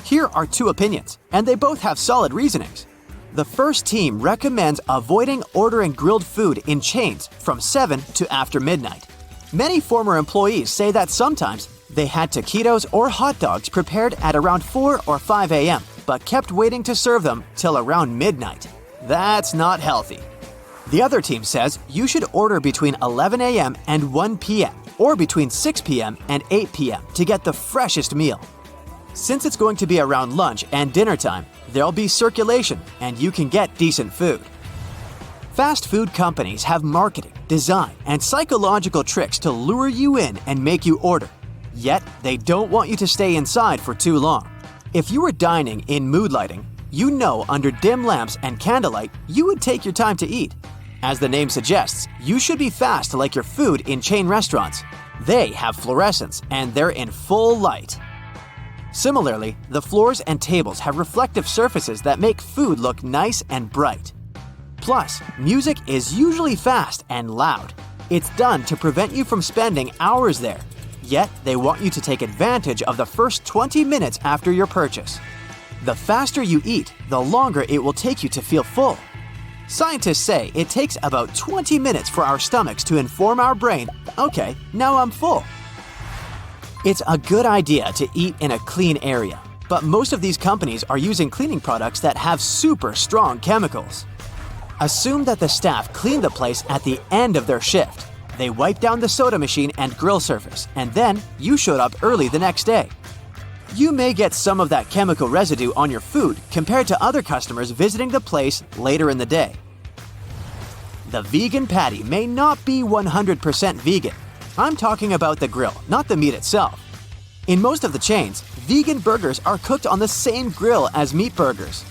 Here are two opinions, and they both have solid reasonings. The first team recommends avoiding ordering grilled food in chains from 7 to after midnight. Many former employees say that sometimes they had taquitos or hot dogs prepared at around 4 or 5 a.m., but kept waiting to serve them till around midnight. That's not healthy. The other team says you should order between 11 a.m. and 1 p.m. or between 6 p.m. and 8 p.m. to get the freshest meal. Since it's going to be around lunch and dinner time, there'll be circulation and you can get decent food. Fast food companies have marketing, design, and psychological tricks to lure you in and make you order. Yet, they don't want you to stay inside for too long. If you were dining in mood lighting, you know under dim lamps and candlelight, you would take your time to eat. As the name suggests, you should be fast like your food in chain restaurants. They have fluorescents and they're in full light. Similarly, the floors and tables have reflective surfaces that make food look nice and bright. Plus, music is usually fast and loud. It's done to prevent you from spending hours there. Yet, they want you to take advantage of the first 20 minutes after your purchase. The faster you eat, the longer it will take you to feel full. Scientists say it takes about 20 minutes for our stomachs to inform our brain, okay, now I'm full. It's a good idea to eat in a clean area, but most of these companies are using cleaning products that have super strong chemicals. Assume that the staff cleaned the place at the end of their shift. They wiped down the soda machine and grill surface, and then you showed up early the next day. You may get some of that chemical residue on your food compared to other customers visiting the place later in the day. The vegan patty may not be 100% vegan. I'm talking about the grill, not the meat itself. In most of the chains, vegan burgers are cooked on the same grill as meat burgers.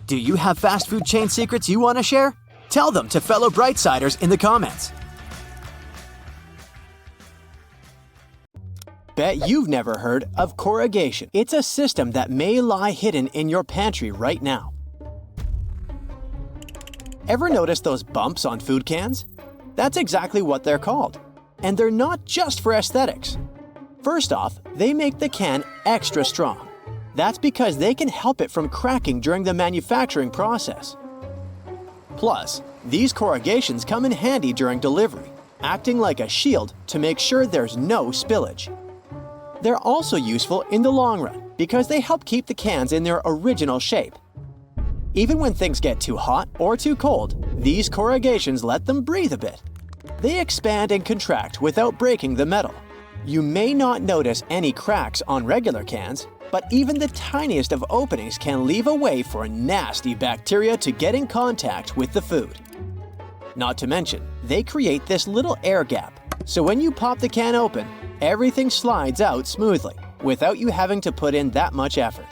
Do you have fast food chain secrets you want to share? Tell them to fellow Brightsiders in the comments. Bet you've never heard of corrugation. It's a system that may lie hidden in your pantry right now. Ever notice those bumps on food cans? That's exactly what they're called. And they're not just for aesthetics. First off, they make the can extra strong. That's because they can help it from cracking during the manufacturing process. Plus, these corrugations come in handy during delivery, acting like a shield to make sure there's no spillage. They're also useful in the long run because they help keep the cans in their original shape. Even when things get too hot or too cold, these corrugations let them breathe a bit. They expand and contract without breaking the metal. You may not notice any cracks on regular cans, but even the tiniest of openings can leave a way for nasty bacteria to get in contact with the food. Not to mention, they create this little air gap, so when you pop the can open, everything slides out smoothly, without you having to put in that much effort.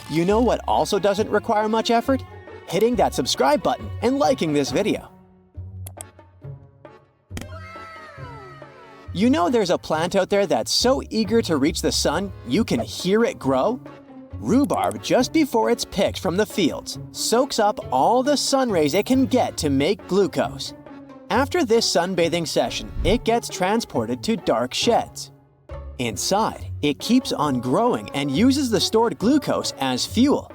You know what also doesn't require much effort? Hitting that subscribe button and liking this video. You know there's a plant out there that's so eager to reach the sun, you can hear it grow? Rhubarb, just before it's picked from the fields, soaks up all the sun rays it can get to make glucose. After this sunbathing session, it gets transported to dark sheds. Inside, it keeps on growing and uses the stored glucose as fuel.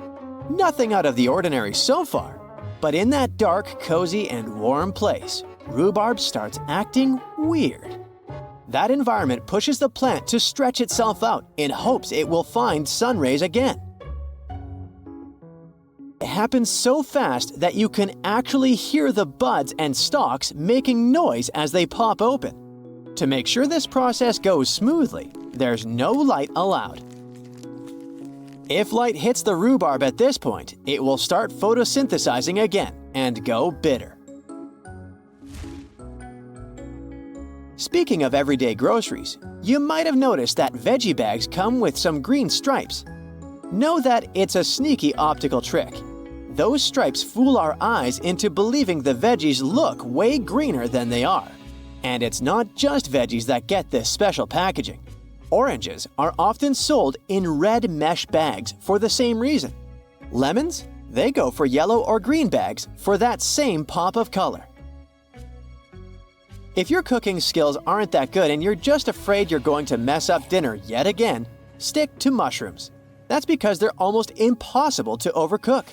Nothing out of the ordinary so far. But in that dark, cozy, and warm place, rhubarb starts acting weird. That environment pushes the plant to stretch itself out in hopes it will find sun rays again. It happens so fast that you can actually hear the buds and stalks making noise as they pop open. To make sure this process goes smoothly, there's no light allowed. If light hits the rhubarb at this point, it will start photosynthesizing again and go bitter. Speaking of everyday groceries, you might have noticed that veggie bags come with some green stripes. Know that it's a sneaky optical trick. Those stripes fool our eyes into believing the veggies look way greener than they are. And it's not just veggies that get this special packaging. Oranges are often sold in red mesh bags for the same reason. Lemons? They go for yellow or green bags for that same pop of color. If your cooking skills aren't that good and you're just afraid you're going to mess up dinner yet again, stick to mushrooms. That's because they're almost impossible to overcook.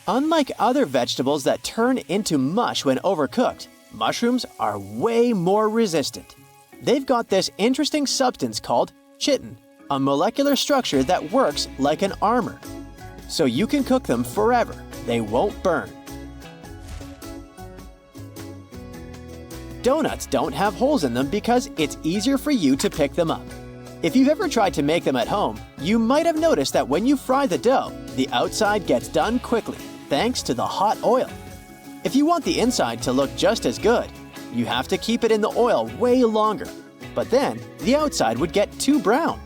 Unlike other vegetables that turn into mush when overcooked, mushrooms are way more resistant. They've got this interesting substance called chitin, a molecular structure that works like an armor. So you can cook them forever. They won't burn. Donuts don't have holes in them because it's easier for you to pick them up. If you've ever tried to make them at home, you might have noticed that when you fry the dough, the outside gets done quickly, thanks to the hot oil. If you want the inside to look just as good, you have to keep it in the oil way longer, but then the outside would get too brown.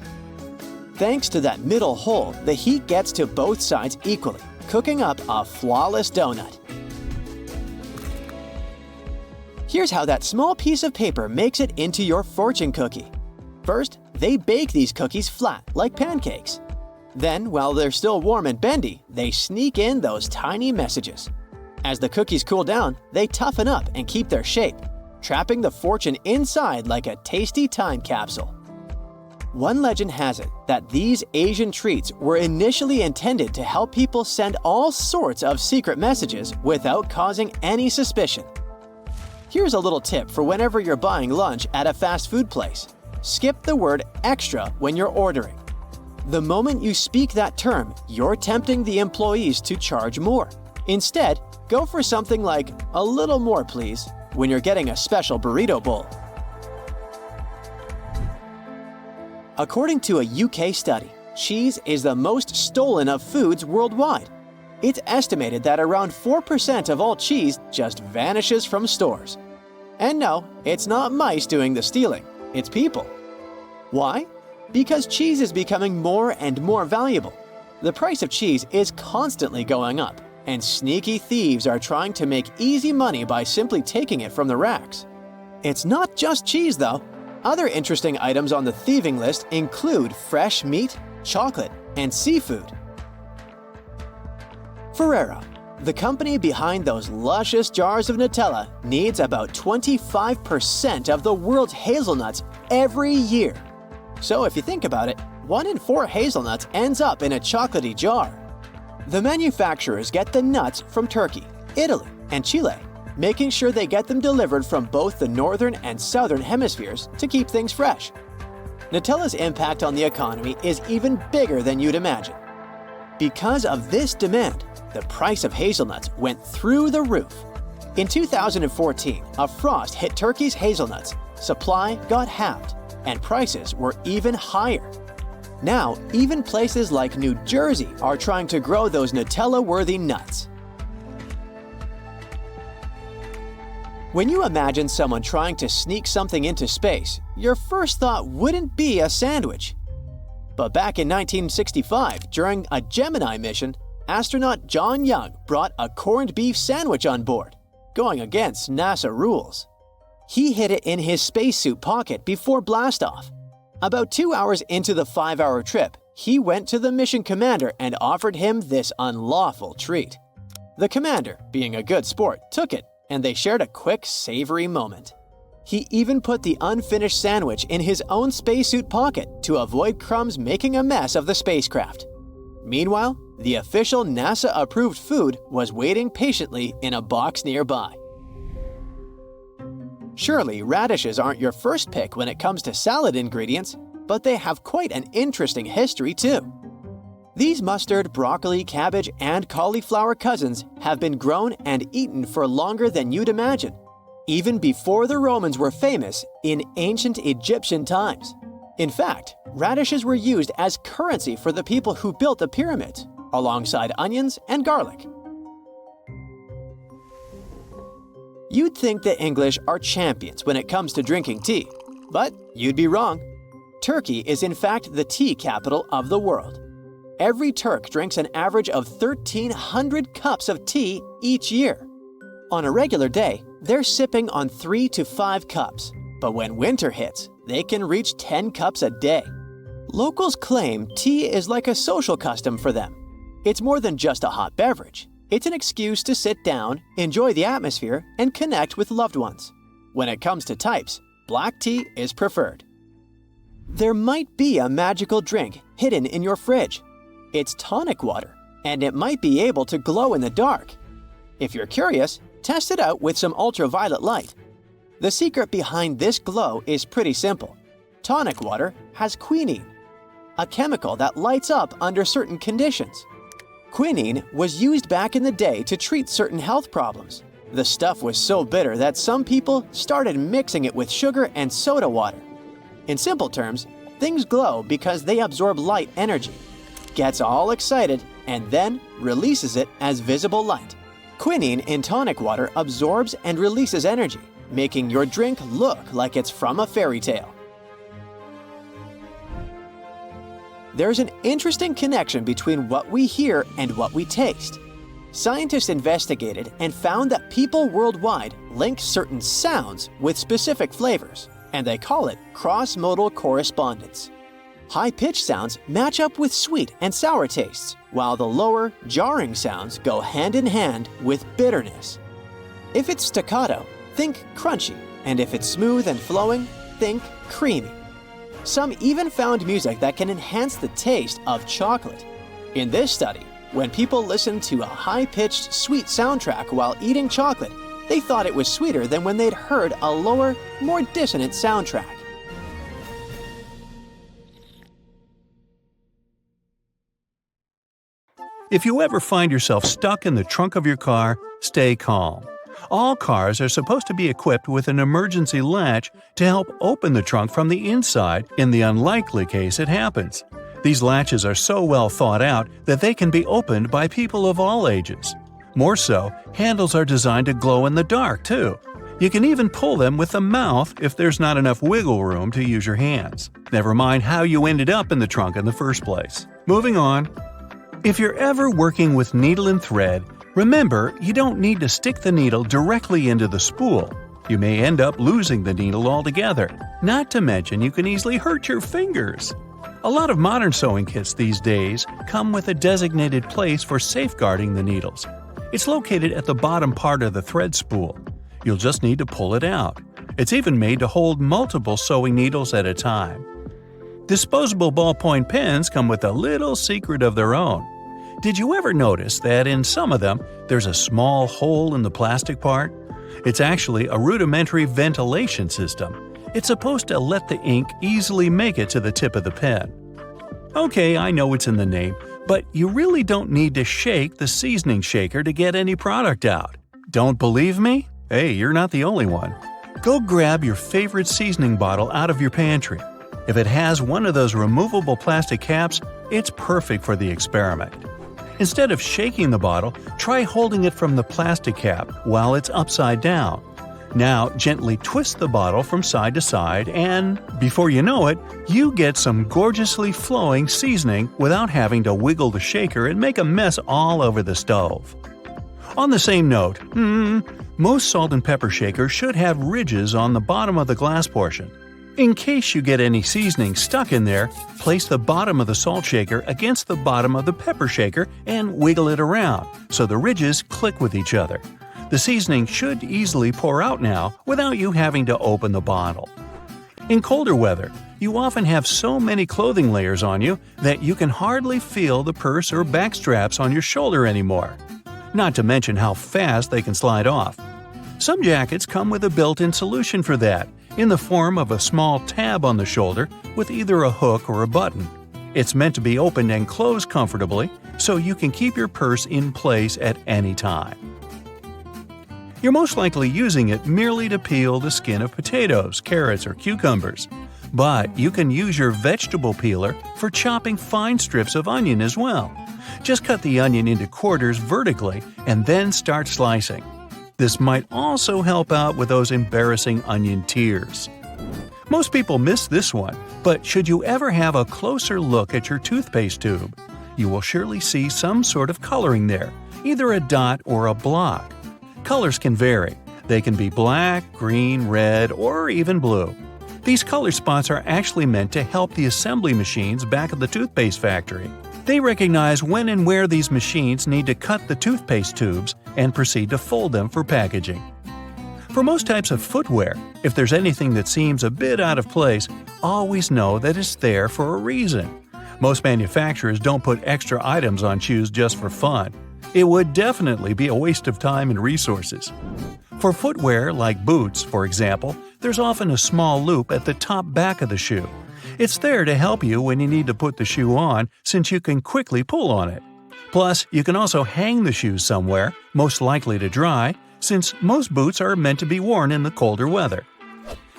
Thanks to that middle hole, the heat gets to both sides equally, cooking up a flawless donut. Here's how that small piece of paper makes it into your fortune cookie. First, they bake these cookies flat, like pancakes. Then, while they're still warm and bendy, they sneak in those tiny messages. As the cookies cool down, they toughen up and keep their shape, trapping the fortune inside like a tasty time capsule. One legend has it that these Asian treats were initially intended to help people send all sorts of secret messages without causing any suspicion. Here's a little tip for whenever you're buying lunch at a fast food place. Skip the word extra when you're ordering. The moment you speak that term, you're tempting the employees to charge more. Instead, go for something like, "A little more, please," when you're getting a special burrito bowl. According to a UK study, cheese is the most stolen of foods worldwide. It's estimated that around 4% of all cheese just vanishes from stores. And no, it's not mice doing the stealing, it's people. Why? Because cheese is becoming more and more valuable. The price of cheese is constantly going up, and sneaky thieves are trying to make easy money by simply taking it from the racks. It's not just cheese, though. Other interesting items on the thieving list include fresh meat, chocolate, and seafood. Ferrero, the company behind those luscious jars of Nutella, needs about 25% of the world's hazelnuts every year. So if you think about it, 1 in 4 hazelnuts ends up in a chocolatey jar. The manufacturers get the nuts from Turkey, Italy, and Chile, making sure they get them delivered from both the northern and southern hemispheres to keep things fresh. Nutella's impact on the economy is even bigger than you'd imagine. Because of this demand, the price of hazelnuts went through the roof. In 2014, a frost hit Turkey's hazelnuts, supply got halved, and prices were even higher. Now, even places like New Jersey are trying to grow those Nutella-worthy nuts. When you imagine someone trying to sneak something into space, your first thought wouldn't be a sandwich. But back in 1965, during a Gemini mission, astronaut John Young brought a corned beef sandwich on board, going against NASA rules. He hid it in his spacesuit pocket before blastoff. About 2 hours into the 5-hour trip, he went to the mission commander and offered him this unlawful treat. The commander, being a good sport, took it, and they shared a quick, savory moment. He even put the unfinished sandwich in his own spacesuit pocket to avoid crumbs making a mess of the spacecraft. Meanwhile, the official NASA-approved food was waiting patiently in a box nearby. Surely, radishes aren't your first pick when it comes to salad ingredients, but they have quite an interesting history too. These mustard, broccoli, cabbage, and cauliflower cousins have been grown and eaten for longer than you'd imagine, even before the Romans were famous in ancient Egyptian times. In fact, radishes were used as currency for the people who built the pyramids, alongside onions and garlic. You'd think the English are champions when it comes to drinking tea, but you'd be wrong. Turkey is in fact the tea capital of the world. Every Turk drinks an average of 1,300 cups of tea each year. On a regular day, they're sipping on 3 to 5 cups, but when winter hits, they can reach 10 cups a day. Locals claim tea is like a social custom for them. It's more than just a hot beverage. It's an excuse to sit down, enjoy the atmosphere, and connect with loved ones. When it comes to types, black tea is preferred. There might be a magical drink hidden in your fridge. It's tonic water, and it might be able to glow in the dark. If you're curious, test it out with some ultraviolet light. The secret behind this glow is pretty simple. Tonic water has quinine, a chemical that lights up under certain conditions. Quinine was used back in the day to treat certain health problems. The stuff was so bitter that some people started mixing it with sugar and soda water. In simple terms, things glow because they absorb light energy, gets all excited, and then releases it as visible light. Quinine in tonic water absorbs and releases energy, making your drink look like it's from a fairy tale. There's an interesting connection between what we hear and what we taste. Scientists investigated and found that people worldwide link certain sounds with specific flavors, and they call it cross-modal correspondence. High-pitched sounds match up with sweet and sour tastes, while the lower, jarring sounds go hand in hand with bitterness. If it's staccato, think crunchy, and if it's smooth and flowing, think creamy. Some even found music that can enhance the taste of chocolate. In this study, when people listened to a high-pitched, sweet soundtrack while eating chocolate, they thought it was sweeter than when they'd heard a lower, more dissonant soundtrack. If you ever find yourself stuck in the trunk of your car, stay calm. All cars are supposed to be equipped with an emergency latch to help open the trunk from the inside in the unlikely case it happens. These latches are so well thought out that they can be opened by people of all ages. More so, handles are designed to glow in the dark, too. You can even pull them with the mouth if there's not enough wiggle room to use your hands. Never mind how you ended up in the trunk in the first place. Moving on. If you're ever working with needle and thread, remember you don't need to stick the needle directly into the spool. You may end up losing the needle altogether. Not to mention you can easily hurt your fingers. A lot of modern sewing kits these days come with a designated place for safeguarding the needles. It's located at the bottom part of the thread spool. You'll just need to pull it out. It's even made to hold multiple sewing needles at a time. Disposable ballpoint pens come with a little secret of their own. Did you ever notice that in some of them, there's a small hole in the plastic part? It's actually a rudimentary ventilation system. It's supposed to let the ink easily make it to the tip of the pen. Okay, I know it's in the name, but you really don't need to shake the seasoning shaker to get any product out. Don't believe me? Hey, you're not the only one. Go grab your favorite seasoning bottle out of your pantry. If it has one of those removable plastic caps, it's perfect for the experiment. Instead of shaking the bottle, try holding it from the plastic cap while it's upside down. Now, gently twist the bottle from side to side and, before you know it, you get some gorgeously flowing seasoning without having to wiggle the shaker and make a mess all over the stove. On the same note, most salt and pepper shakers should have ridges on the bottom of the glass portion. In case you get any seasoning stuck in there, place the bottom of the salt shaker against the bottom of the pepper shaker and wiggle it around so the ridges click with each other. The seasoning should easily pour out now without you having to open the bottle. In colder weather, you often have so many clothing layers on you that you can hardly feel the purse or back straps on your shoulder anymore. Not to mention how fast they can slide off. Some jackets come with a built-in solution for that, in the form of a small tab on the shoulder with either a hook or a button. It's meant to be opened and closed comfortably, so you can keep your purse in place at any time. You're most likely using it merely to peel the skin of potatoes, carrots, or cucumbers. But you can use your vegetable peeler for chopping fine strips of onion as well. Just cut the onion into quarters vertically and then start slicing. This might also help out with those embarrassing onion tears. Most people miss this one, but should you ever have a closer look at your toothpaste tube, you will surely see some sort of coloring there, either a dot or a block. Colors can vary. They can be black, green, red, or even blue. These color spots are actually meant to help the assembly machines back at the toothpaste factory. They recognize when and where these machines need to cut the toothpaste tubes and proceed to fold them for packaging. For most types of footwear, if there's anything that seems a bit out of place, always know that it's there for a reason. Most manufacturers don't put extra items on shoes just for fun. It would definitely be a waste of time and resources. For footwear like boots, for example, there's often a small loop at the top back of the shoe. It's there to help you when you need to put the shoe on, since you can quickly pull on it. Plus, you can also hang the shoes somewhere, most likely to dry, since most boots are meant to be worn in the colder weather.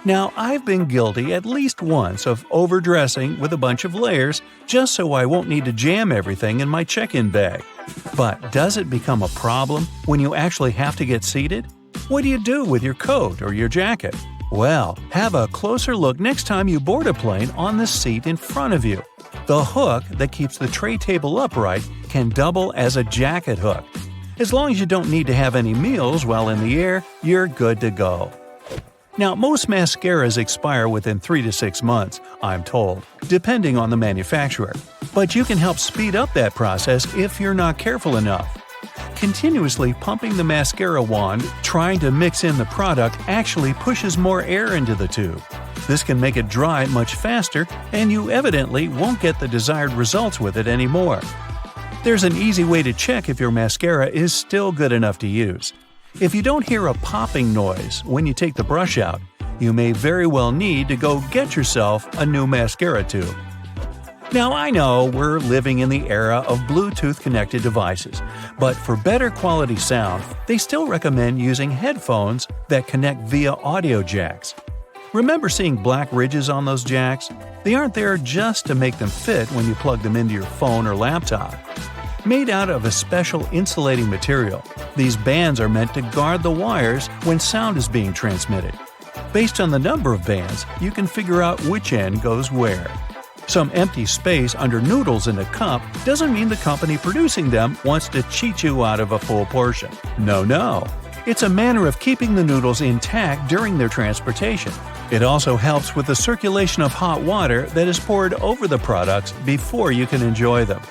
Now, I've been guilty at least once of overdressing with a bunch of layers just so I won't need to jam everything in my check-in bag. But does it become a problem when you actually have to get seated? What do you do with your coat or your jacket? Well, have a closer look next time you board a plane on the seat in front of you. The hook that keeps the tray table upright can double as a jacket hook. As long as you don't need to have any meals while in the air, you're good to go. Now, most mascaras expire within 3 to 6 months, I'm told, depending on the manufacturer. But you can help speed up that process if you're not careful enough. Continuously pumping the mascara wand, trying to mix in the product actually pushes more air into the tube. This can make it dry much faster, and you evidently won't get the desired results with it anymore. There's an easy way to check if your mascara is still good enough to use. If you don't hear a popping noise when you take the brush out, you may very well need to go get yourself a new mascara tube. Now, I know we're living in the era of Bluetooth-connected devices, but for better quality sound, they still recommend using headphones that connect via audio jacks. Remember seeing black ridges on those jacks? They aren't there just to make them fit when you plug them into your phone or laptop. Made out of a special insulating material, these bands are meant to guard the wires when sound is being transmitted. Based on the number of bands, you can figure out which end goes where. Some empty space under noodles in a cup doesn't mean the company producing them wants to cheat you out of a full portion. No. It's a manner of keeping the noodles intact during their transportation. It also helps with the circulation of hot water that is poured over the products before you can enjoy them.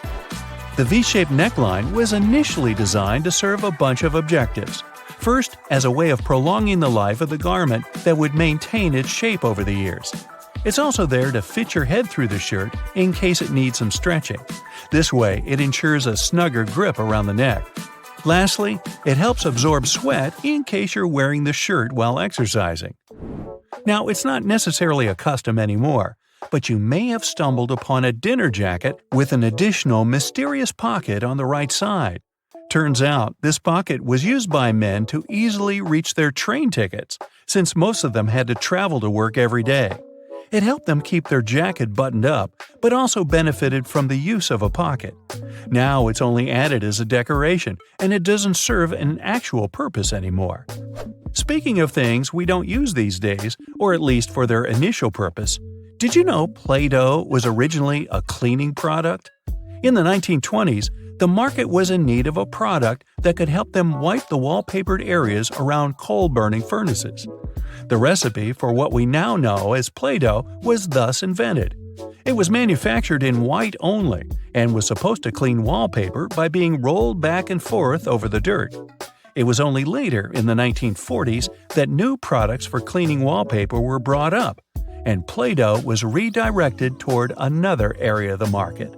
The V-shaped neckline was initially designed to serve a bunch of objectives. First, as a way of prolonging the life of the garment that would maintain its shape over the years. It's also there to fit your head through the shirt in case it needs some stretching. This way, it ensures a snugger grip around the neck. Lastly, it helps absorb sweat in case you're wearing the shirt while exercising. Now, it's not necessarily a custom anymore, but you may have stumbled upon a dinner jacket with an additional mysterious pocket on the right side. Turns out, this pocket was used by men to easily reach their train tickets, since most of them had to travel to work every day. It helped them keep their jacket buttoned up, but also benefited from the use of a pocket. Now it's only added as a decoration, and it doesn't serve an actual purpose anymore. Speaking of things we don't use these days, or at least for their initial purpose, did you know Play-Doh was originally a cleaning product? In the 1920s, the market was in need of a product that could help them wipe the wallpapered areas around coal-burning furnaces. The recipe for what we now know as Play-Doh was thus invented. It was manufactured in white only and was supposed to clean wallpaper by being rolled back and forth over the dirt. It was only later, in the 1940s, that new products for cleaning wallpaper were brought up, and Play-Doh was redirected toward another area of the market.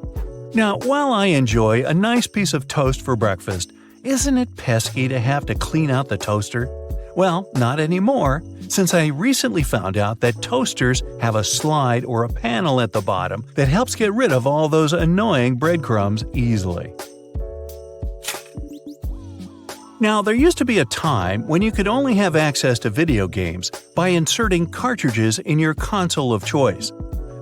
Now, while I enjoy a nice piece of toast for breakfast, isn't it pesky to have to clean out the toaster? Well, not anymore, since I recently found out that toasters have a slide or a panel at the bottom that helps get rid of all those annoying breadcrumbs easily. Now, there used to be a time when you could only have access to video games by inserting cartridges in your console of choice.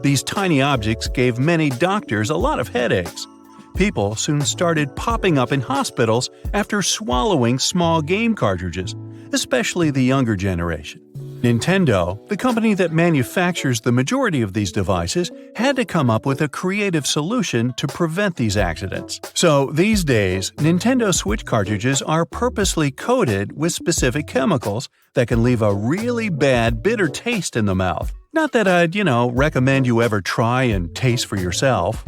These tiny objects gave many doctors a lot of headaches. People soon started popping up in hospitals after swallowing small game cartridges, especially the younger generation. Nintendo, the company that manufactures the majority of these devices, had to come up with a creative solution to prevent these accidents. So these days, Nintendo Switch cartridges are purposely coated with specific chemicals that can leave a really bad, bitter taste in the mouth. Not that I'd, recommend you ever try and taste for yourself.